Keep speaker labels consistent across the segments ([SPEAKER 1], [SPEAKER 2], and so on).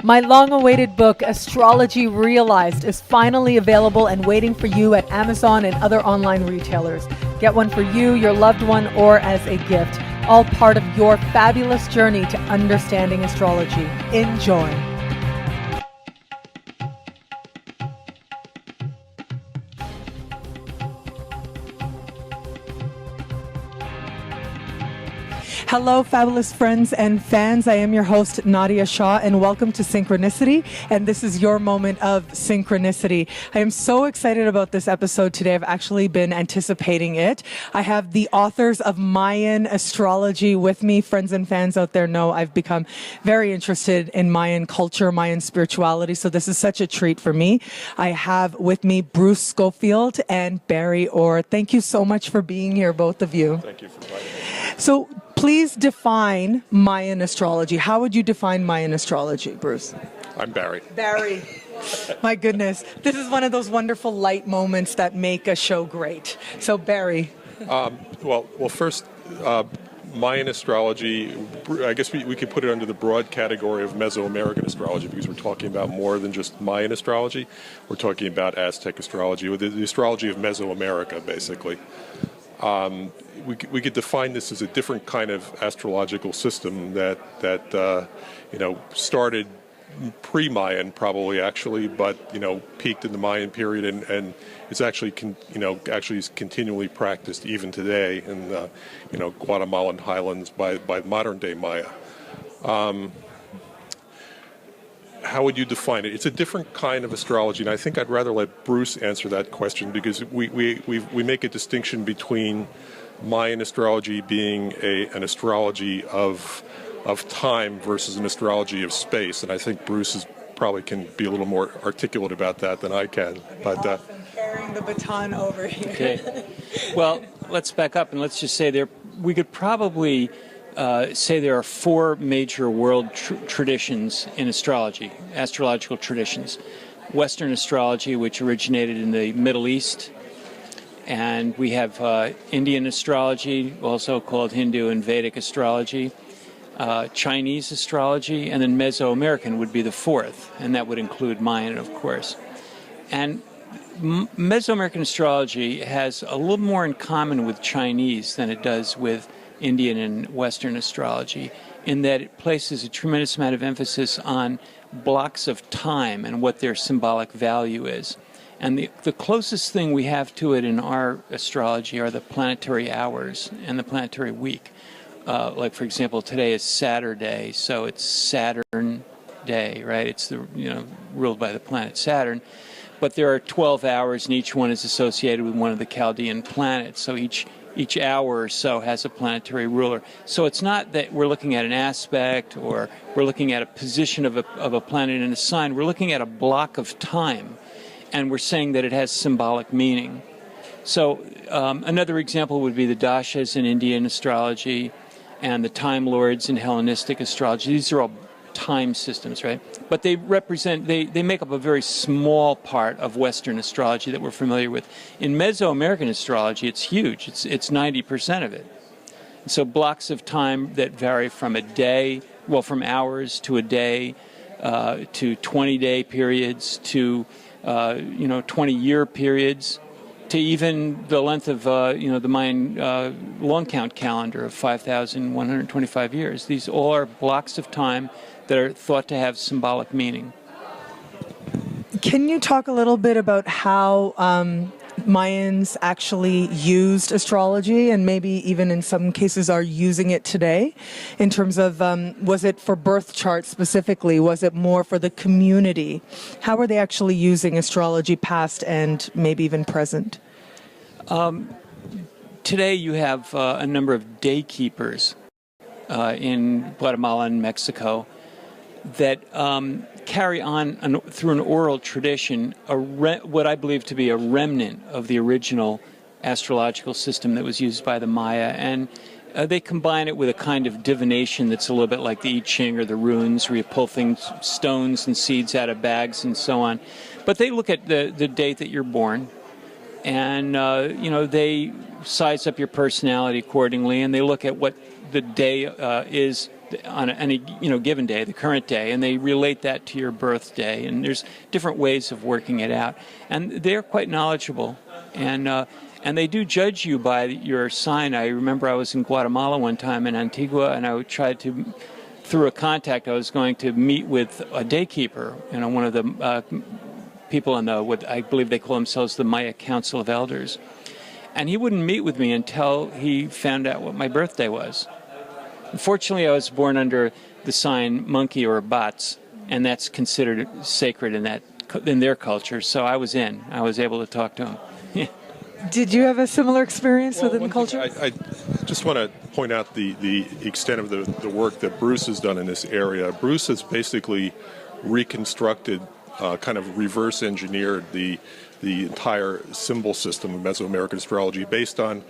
[SPEAKER 1] My long-awaited book, Astrology Realized, is finally available and waiting for you at Amazon and other online retailers. Get one for you, your loved one, or as a gift. All part of your fabulous journey to understanding astrology. Enjoy. Hello, fabulous friends and fans. I am your host, Nadia Shah, and welcome to Synchronicity. And this is your moment of synchronicity. I am so excited about this episode today. I've actually been anticipating it. I have the authors of Mayan Astrology with me. Friends and fans out there know I've become very interested in Mayan culture, Mayan spirituality. So this is such a treat for me. I have with me Bruce Scofield and Barry Orr. Thank you so much for being here, both of you.
[SPEAKER 2] Thank you for inviting me.
[SPEAKER 1] So please define Mayan astrology. How would you define Mayan astrology, Bruce?
[SPEAKER 2] I'm Barry.
[SPEAKER 1] Barry. My goodness. This is one of those wonderful light moments that make a show great. So Barry.
[SPEAKER 2] Well, first, Mayan astrology, I guess we could put it under the broad category of Mesoamerican astrology because we're talking about more than just Mayan astrology. We're talking about Aztec astrology, the astrology of Mesoamerica, basically. We could define this as a different kind of astrological system that started pre-Mayan probably actually, but peaked in the Mayan period and it's actually is continually practiced even today in Guatemalan highlands by modern day Maya. How would you define it? It's a different kind of astrology, and I think I'd rather let Bruce answer that question because we make a distinction between Mayan astrology being an astrology of time versus an astrology of space, and I think Bruce probably can be a little more articulate about that than I can. But
[SPEAKER 1] Awesome. Carrying the baton over here.
[SPEAKER 3] Okay. Well, let's back up and let's just say we could probably say there are four major world traditions in astrology, astrological traditions. Western astrology, which originated in the Middle East, and we have Indian astrology, also called Hindu and Vedic astrology, Chinese astrology, and then Mesoamerican would be the fourth, and that would include Mayan, of course. And Mesoamerican astrology has a little more in common with Chinese than it does with Indian and Western astrology, in that it places a tremendous amount of emphasis on blocks of time and what their symbolic value is. And the closest thing we have to it in our astrology are the planetary hours and the planetary week. Like, for example, today is Saturday, so it's Saturn Day, right? It's ruled by the planet Saturn. But there are 12 hours, and each one is associated with one of the Chaldean planets. So each hour or so has a planetary ruler. So it's not that we're looking at an aspect or we're looking at a position of a planet in a sign. We're looking at a block of time, and we're saying that it has symbolic meaning. So another example would be the dashas in Indian astrology and the time lords in Hellenistic astrology. These are all time systems, right? But they make up a very small part of Western astrology that we're familiar with. In Mesoamerican astrology, it's huge. It's 90% of it. So blocks of time that vary from from hours to a day, to 20-day periods, to 20-year periods, to even the length of the Mayan long count calendar of 5,125 years. These all are blocks of time that are thought to have symbolic meaning.
[SPEAKER 1] Can you talk a little bit about how Mayans actually used astrology and maybe even in some cases are using it today in terms of, was it for birth charts specifically? Was it more for the community? How are they actually using astrology past and maybe even present?
[SPEAKER 3] Today you have a number of day keepers in Guatemala and Mexico that carry on through an oral tradition what I believe to be a remnant of the original astrological system that was used by the Maya, and they combine it with a kind of divination that's a little bit like the I Ching or the runes, where you pull stones and seeds out of bags and so on. But they look at the date that you're born, and they size up your personality accordingly, and they look at what the day is on any given day, the current day, and they relate that to your birthday. And there's different ways of working it out, and they're quite knowledgeable, and they do judge you by your sign. I remember I was in Guatemala one time in Antigua, and I tried to, through a contact, I was going to meet with a daykeeper, one of the people on what I believe they call themselves the Maya Council of Elders. And he wouldn't meet with me until he found out what my birthday was. Unfortunately, I was born under the sign monkey or bats, and that's considered sacred in their culture. So I was able to talk to him.
[SPEAKER 1] Did you have a similar experience within the culture?
[SPEAKER 2] I just want to point out the extent of the work that Bruce has done in this area. Bruce has basically reconstructed, kind of reverse engineered the entire symbol system of Mesoamerican astrology based on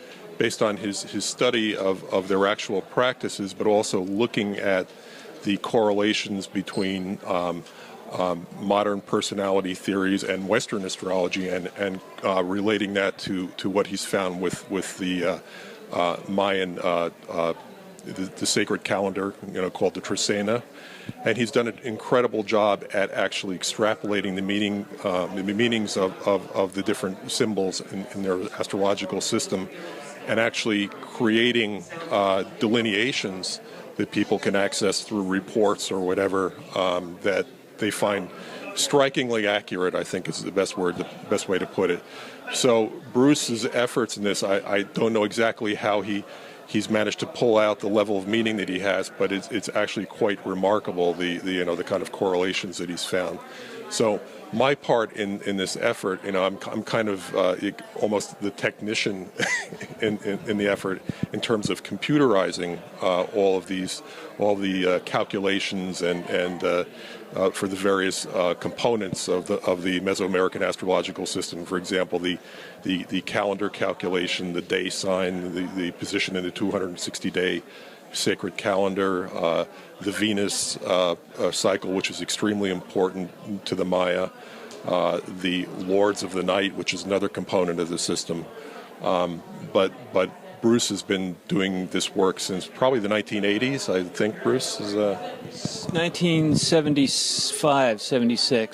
[SPEAKER 2] his study of their actual practices, but also looking at the correlations between modern personality theories and Western astrology, and relating that to what he's found with the Mayan, the sacred calendar, called the Trecena. And he's done an incredible job at actually extrapolating the meanings of the different symbols in their astrological system, and actually creating delineations that people can access through reports or whatever, that they find strikingly accurate, I think is the best way to put it. So Bruce's efforts in this, I don't know exactly how he's managed to pull out the level of meaning that he has, but it's actually quite remarkable, the kind of correlations that he's found. So my part in this effort, I'm kind of almost the technician in the effort in terms of computerizing all the calculations and for the various components of the Mesoamerican astrological system. For example, the calendar calculation, the day sign, the position in the 260-day sacred calendar, the Venus cycle, which is extremely important to the Maya, the Lords of the Night, which is another component of the system. But Bruce has been doing this work since probably the 1980s, I think. Bruce is
[SPEAKER 3] 1975, 76.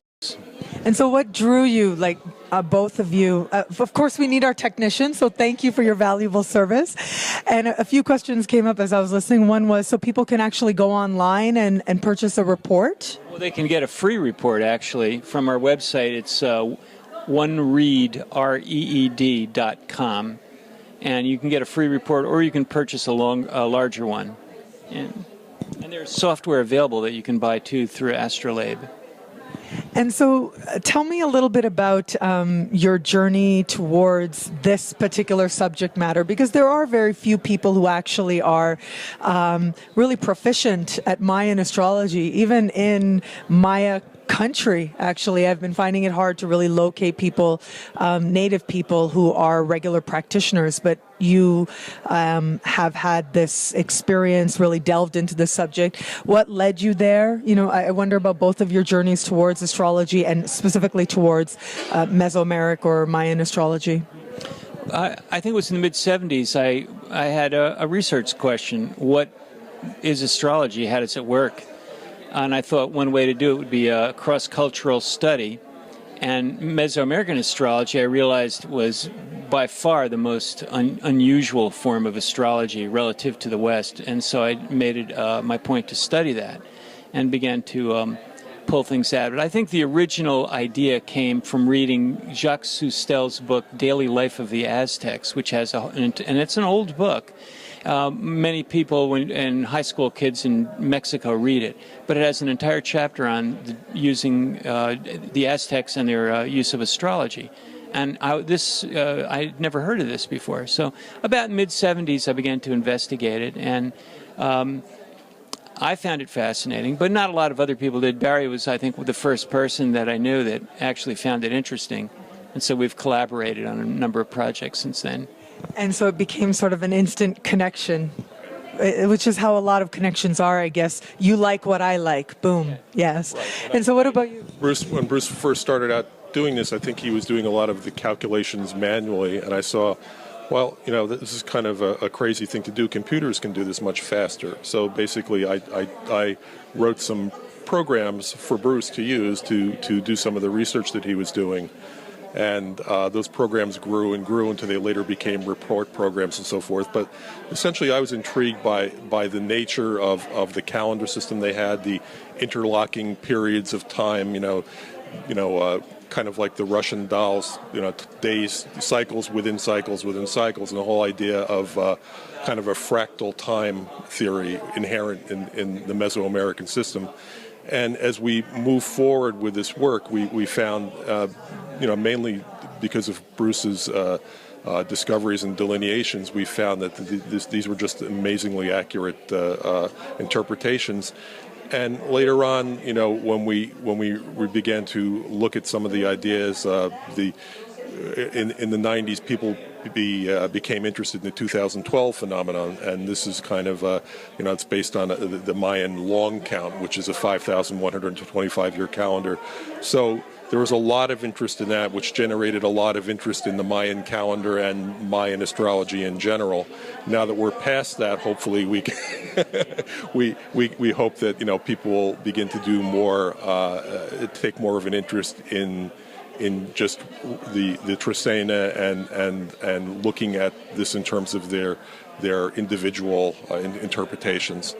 [SPEAKER 1] And so what drew you, both of you? Of course, we need our technician, so thank you for your valuable service. And a few questions came up as I was listening. One was, so people can actually go online and purchase a report?
[SPEAKER 3] Well, they can get a free report, actually, from our website. It's onereed.com. And you can get a free report, or you can purchase a larger one. And there's software available that you can buy, too, through Astrolabe.
[SPEAKER 1] And so tell me a little bit about your journey towards this particular subject matter, because there are very few people who actually are really proficient at Mayan astrology, even in Maya country. Actually, I've been finding it hard to really locate people, native people who are regular practitioners, but you have had this experience, really delved into the subject. What led you there? I wonder about both of your journeys towards astrology and specifically towards Mesoamerica or Mayan astrology.
[SPEAKER 3] I think it was in the mid-'70s. I had a research question. What is astrology? How does it work? And I thought one way to do it would be a cross-cultural study. And Mesoamerican astrology, I realized, was by far the most unusual form of astrology relative to the West. And so I made it my point to study that and began to pull things out. But I think the original idea came from reading Jacques Soustel's book, Daily Life of the Aztecs, which has and it's an old book. Many people and high school kids in Mexico read it, but it has an entire chapter on using the Aztecs and their use of astrology. And I'd never heard of this before. So about mid-'70s, I began to investigate it, and I found it fascinating, but not a lot of other people did. Barry was, I think, the first person that I knew that actually found it interesting, and so we've collaborated on a number of projects since then.
[SPEAKER 1] And so it became sort of an instant connection, which is how a lot of connections are, I guess. You like what I like. Boom. Yes. Right. And so what about you?
[SPEAKER 2] When Bruce first started out doing this, I think he was doing a lot of the calculations manually, and I saw Well, this is kind of a crazy thing to do. Computers can do this much faster. So basically, I wrote some programs for Bruce to use to do some of the research that he was doing. And those programs grew and grew until they later became report programs and so forth. But essentially, I was intrigued by the nature of the calendar system they had, the interlocking periods of time, kind of like the Russian dolls, days, cycles within cycles within cycles, and the whole idea of kind of a fractal time theory inherent in the Mesoamerican system. And as we move forward with this work, we found, mainly because of Bruce's discoveries and delineations, we found that these were just amazingly accurate interpretations. And later on, when we began to look at some of the ideas, in the 90s, people became interested in the 2012 phenomenon, and this is kind of it's based on the Mayan long count, which is a 5,125-year calendar. So there was a lot of interest in that, which generated a lot of interest in the Mayan calendar and Mayan astrology in general. Now that we're past that, hopefully we we hope that people will begin to do more, take more of an interest in just the Trecena and looking at this in terms of their individual interpretations.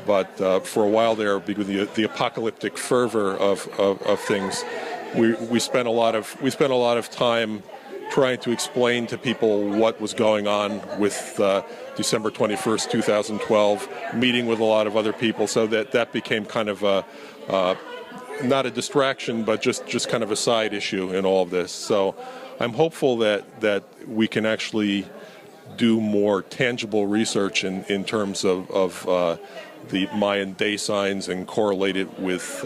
[SPEAKER 2] But for a while there, because the apocalyptic fervor of things, we spent a lot of time trying to explain to people what was going on with December 21st, 2012, meeting with a lot of other people, so that became kind of not a distraction, but just kind of a side issue in all of this. So I'm hopeful that we can actually do more tangible research in terms of the Mayan day signs and correlate it with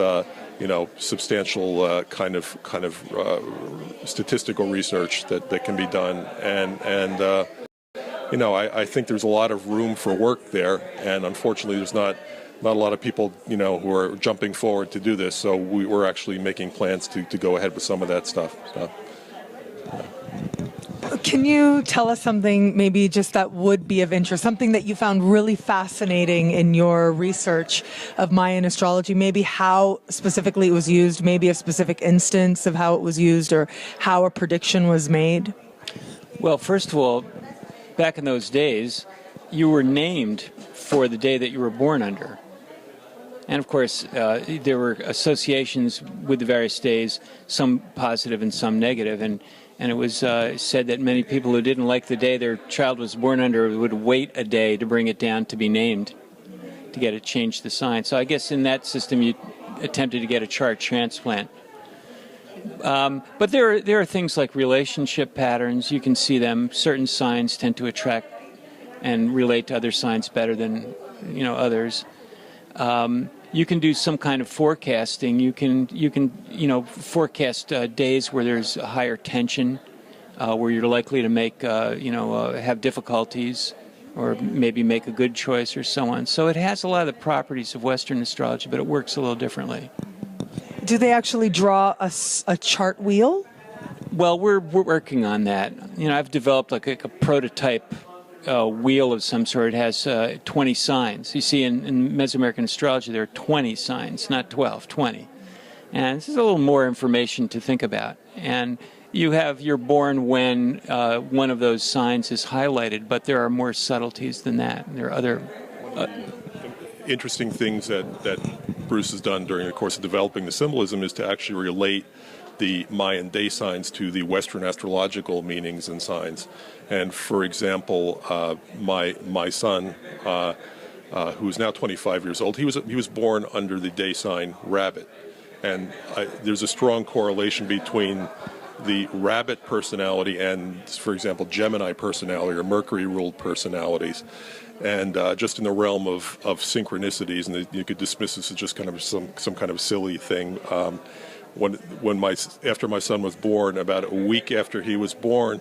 [SPEAKER 2] substantial kind of statistical research that can be done. And I think there's a lot of room for work there, and unfortunately there's not a lot of people who are jumping forward to do this. So we're actually making plans to go ahead with some of that stuff. So,
[SPEAKER 1] Can you tell us something maybe just that would be of interest, something that you found really fascinating in your research of Mayan astrology, maybe how specifically it was used, maybe a specific instance of how it was used or how a prediction was made?
[SPEAKER 3] Well, first of all, back in those days, you were named for the day that you were born under. And of course, there were associations with the various days, some positive and some negative. And it was said that many people who didn't like the day their child was born under would wait a day to bring it down to be named, to get it changed the sign. So I guess in that system you attempted to get a chart transplant. But there are things like relationship patterns. You can see them. Certain signs tend to attract and relate to other signs better than others. You can do some kind of forecasting. You can forecast days where there's a higher tension, where you're likely to make have difficulties, or maybe make a good choice, or so on. So it has a lot of the properties of Western astrology, but it works a little differently.
[SPEAKER 1] Do they actually draw a chart wheel?
[SPEAKER 3] Well, we're working on that. I've developed like a prototype wheel of some sort. It has 20 signs. You see, in Mesoamerican astrology, there are 20 signs, not 12, 20. And this is a little more information to think about. And you're born when one of those signs is highlighted, but there are more subtleties than that. And there are other
[SPEAKER 2] interesting things that Bruce has done during the course of developing the symbolism is to actually relate the Mayan day signs to the Western astrological meanings and signs. And for example, my son, who's now 25 years old, he was born under the day sign Rabbit, and there's a strong correlation between the Rabbit personality and, for example, Gemini personality or Mercury-ruled personalities. And just in the realm of synchronicities, and you could dismiss this as just kind of some kind of silly thing. After my son was born, about a week after he was born,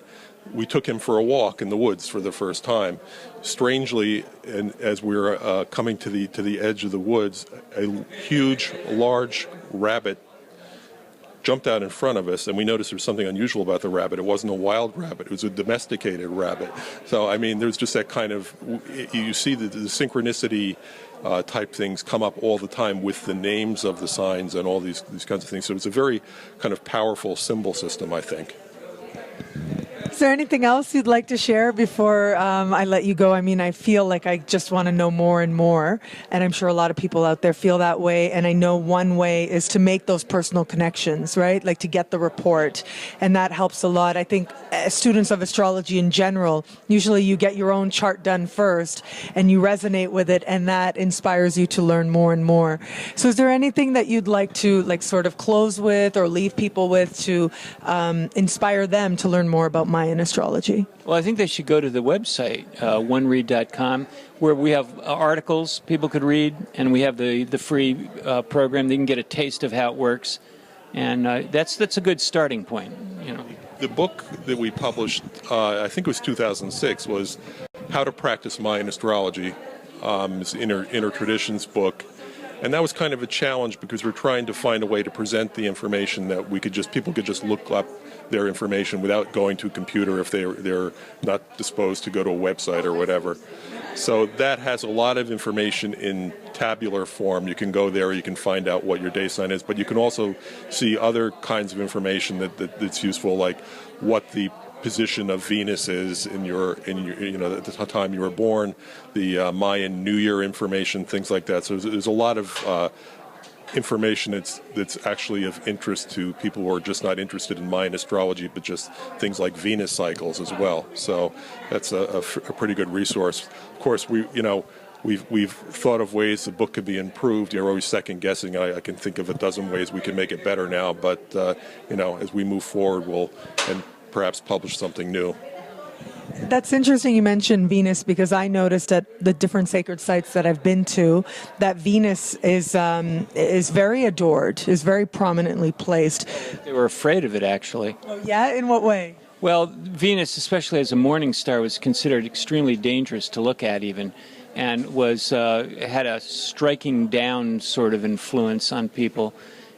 [SPEAKER 2] we took him for a walk in the woods for the first time. Strangely, and as we were coming to the edge of the woods, a huge, large rabbit jumped out in front of us, and we noticed there was something unusual about the rabbit. It wasn't a wild rabbit. It was a domesticated rabbit. So, I mean, there's just that kind of, you see the synchronicity type things come up all the time with the names of the signs and all these kinds of things. So it's a very kind of powerful symbol system, I think.
[SPEAKER 1] Is there anything else you'd like to share before I let you go? I mean, I feel like I just want to know more and more, and I'm sure a lot of people out there feel that way. And I know one way is to make those personal connections, right? Like to get the report, and that helps a lot. I think students of astrology in general, usually you get your own chart done first, and you resonate with it, and that inspires you to learn more and more. So is there anything that you'd like to sort of close with or leave people with to inspire them to learn more about Mayan astrology?
[SPEAKER 3] Well, I think they should go to the website, oneread.com, where we have articles people could read, and we have the free program. They can get a taste of how it works, and that's a good starting point.
[SPEAKER 2] The book that we published, I think it was 2006, was How to Practice Mayan Astrology. It's an inner traditions book. And that was kind of a challenge because we're trying to find a way to present the information that people could just look up their information without going to a computer if they're not disposed to go to a website or whatever. So that has a lot of information in tabular form. You can go there, you can find out what your day sign is, but you can also see other kinds of information that's useful, like what the position of Venus is in your at the time you were born, the Mayan New Year information, things like that. So there's a lot of information that's actually of interest to people who are just not interested in Mayan astrology, but just things like Venus cycles as well. So that's a pretty good resource. Of course, we've thought of ways the book could be improved. You're always second guessing. I can think of a dozen ways we can make it better now, but as we move forward, we'll perhaps publish something new.
[SPEAKER 1] That's interesting you mentioned Venus, because I noticed at the different sacred sites that I've been to that Venus is very adored, is very prominently placed.
[SPEAKER 3] They were afraid of it, actually.
[SPEAKER 1] Oh, yeah? In what way?
[SPEAKER 3] Well, Venus, especially as a morning star, was considered extremely dangerous to look at even, and had a striking down sort of influence on people.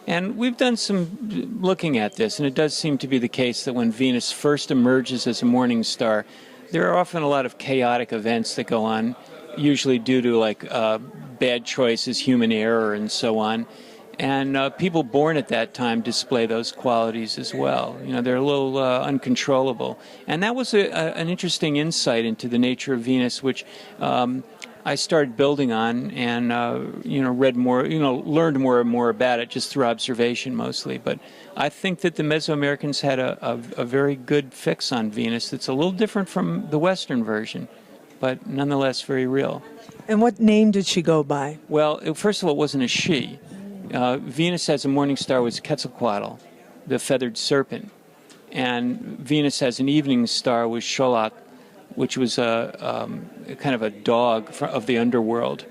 [SPEAKER 3] And we've done some looking at this, and it does seem to be the case that when Venus first emerges as a morning star, there are often a lot of chaotic events that go on, usually due to bad choices, human error, and so on. And people born at that time display those qualities as well. They're a little uncontrollable. And that was an interesting insight into the nature of Venus, which I started building on and, read more, learned more and more about it just through observation mostly. But I think that the Mesoamericans had a very good fix on Venus that's a little different from the Western version, but nonetheless very real.
[SPEAKER 1] And what name did she go by?
[SPEAKER 3] Well, first of all, it wasn't a she. Venus as a morning star was Quetzalcoatl, the feathered serpent. And Venus as an evening star was Acatl, which was a kind of a dog of the underworld.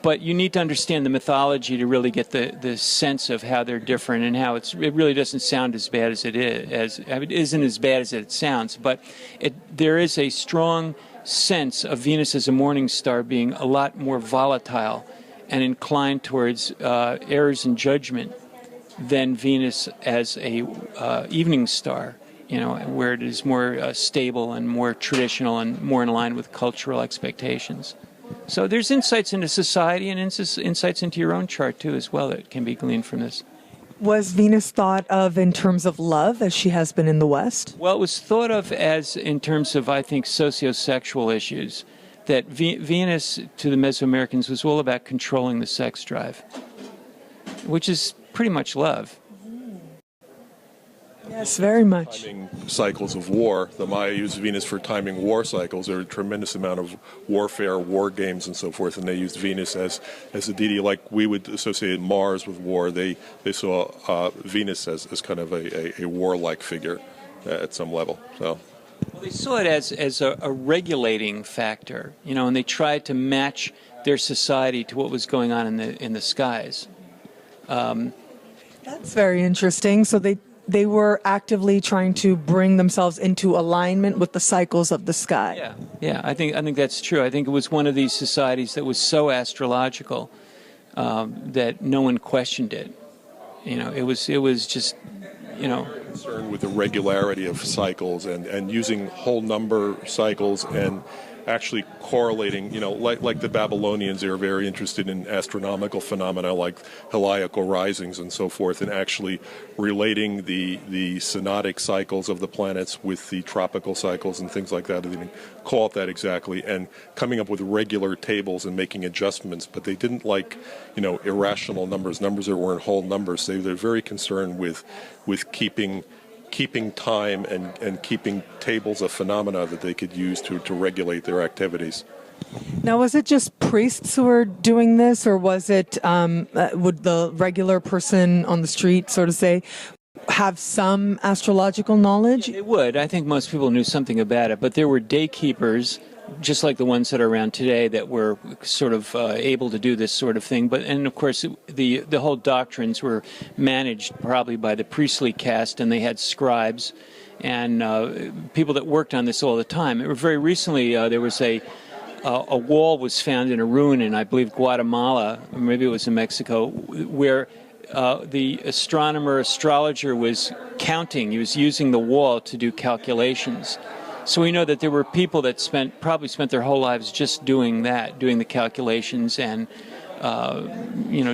[SPEAKER 3] But you need to understand the mythology to really get the sense of how they're different and how it really doesn't sound as bad as it is. It isn't as bad as it sounds, but there is a strong sense of Venus as a morning star being a lot more volatile and inclined towards errors in judgment than Venus as a evening star. Where it is more stable and more traditional and more in line with cultural expectations. So there's insights into society and insights into your own chart, too, as well, that can be gleaned from this.
[SPEAKER 1] Was Venus thought of in terms of love, as she has been in the West?
[SPEAKER 3] Well, it was thought of as in terms of, I think, sociosexual issues, that Venus, to the Mesoamericans, was all about controlling the sex drive, which is pretty much love.
[SPEAKER 1] Yes, very much.
[SPEAKER 2] Timing cycles of war. The Maya used Venus for timing war cycles. There were a tremendous amount of warfare, war games, and so forth, and they used Venus as a deity. Like we would associate Mars with war, they saw Venus as kind of a warlike figure at some level. So.
[SPEAKER 3] Well, they saw it as a regulating factor, and they tried to match their society to what was going on in the skies.
[SPEAKER 1] That's very interesting. So they were actively trying to bring themselves into alignment with the cycles of the sky.
[SPEAKER 3] Yeah, I think that's true. I think it was one of these societies that was so astrological that no one questioned it. It was just,
[SPEAKER 2] concerned with the regularity of cycles and using whole number cycles and actually correlating, like the Babylonians, they are very interested in astronomical phenomena like heliacal risings and so forth, and actually relating the synodic cycles of the planets with the tropical cycles and things like that. They didn't call it that exactly, and coming up with regular tables and making adjustments, but they didn't like, irrational numbers that weren't whole numbers. They're very concerned with keeping time and keeping tables of phenomena that they could use to regulate their activities.
[SPEAKER 1] Now, was it just priests who were doing this, or was it, would the regular person on the street, so to say, have some astrological knowledge?
[SPEAKER 3] Yeah, they would. I think most people knew something about it, but there were day keepers, just like the ones that are around today, that were sort of able to do this sort of thing. And of course, the whole doctrines were managed probably by the priestly caste, and they had scribes and people that worked on this all the time. Very recently, there was a wall was found in a ruin in, I believe, Guatemala, or maybe it was in Mexico, where the astrologer was counting. He was using the wall to do calculations. So we know that there were people that probably spent their whole lives just doing that, doing the calculations and,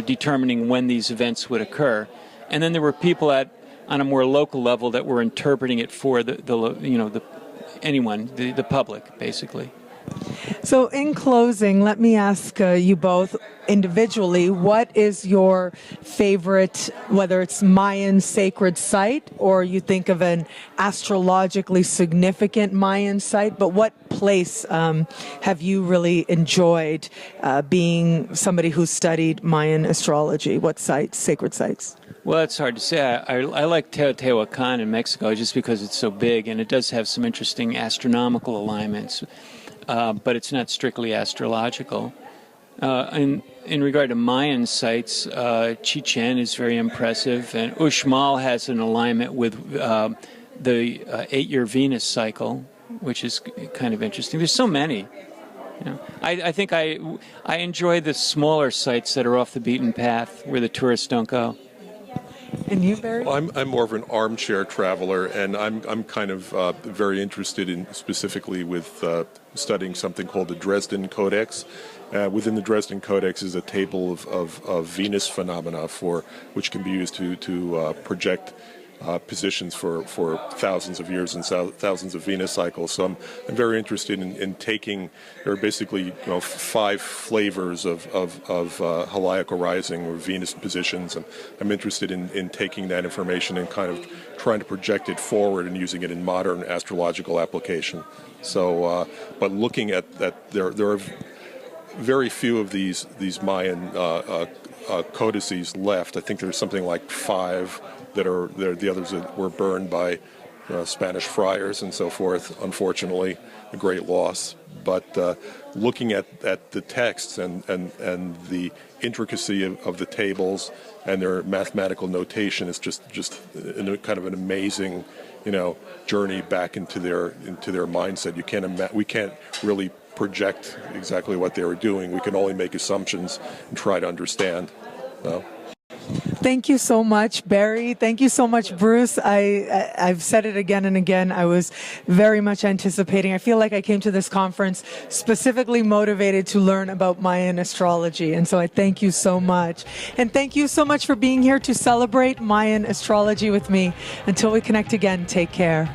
[SPEAKER 3] determining when these events would occur. And then there were people on a more local level that were interpreting it for the public, basically.
[SPEAKER 1] So in closing, let me ask you both individually, what is your favorite, whether it's Mayan sacred site or you think of an astrologically significant Mayan site, but what place have you really enjoyed being somebody who studied Mayan astrology? What sites, sacred sites?
[SPEAKER 3] Well, it's hard to say. I like Teotihuacan in Mexico just because it's so big, and it does have some interesting astronomical alignments. But it's not strictly astrological. In regard to Mayan sites, Chichen is very impressive, and Uxmal has an alignment with the 8-year Venus cycle, which is kind of interesting. There's so many. I think I enjoy the smaller sites that are off the beaten path where the tourists don't go.
[SPEAKER 1] And you, Barry?
[SPEAKER 2] Well, I'm more of an armchair traveler, and I'm kind of very interested in specifically with studying something called the Dresden Codex. Within the Dresden Codex is a table of Venus phenomena which can be used to project positions for thousands of years and thousands of Venus cycles. So I'm very interested in taking, there are basically 5 flavors of heliacal rising or Venus positions, and I'm interested in taking that information and kind of trying to project it forward and using it in modern astrological application. So, but looking at that, there are very few of these Mayan codices left. I think there's something like 5 that are there. The others that were burned by Spanish friars and so forth. Unfortunately, a great loss. But looking at the texts and the intricacy of the tables and their mathematical notation is just kind of an amazing, journey back into their mindset. We can't really project exactly what they were doing. We can only make assumptions and try to understand.
[SPEAKER 1] Thank you so much, Barry. Thank you so much, Bruce. I've said it again and again. I was very much anticipating. I feel like I came to this conference specifically motivated to learn about Mayan astrology. And so I thank you so much. And thank you so much for being here to celebrate Mayan astrology with me. Until we connect again, take care.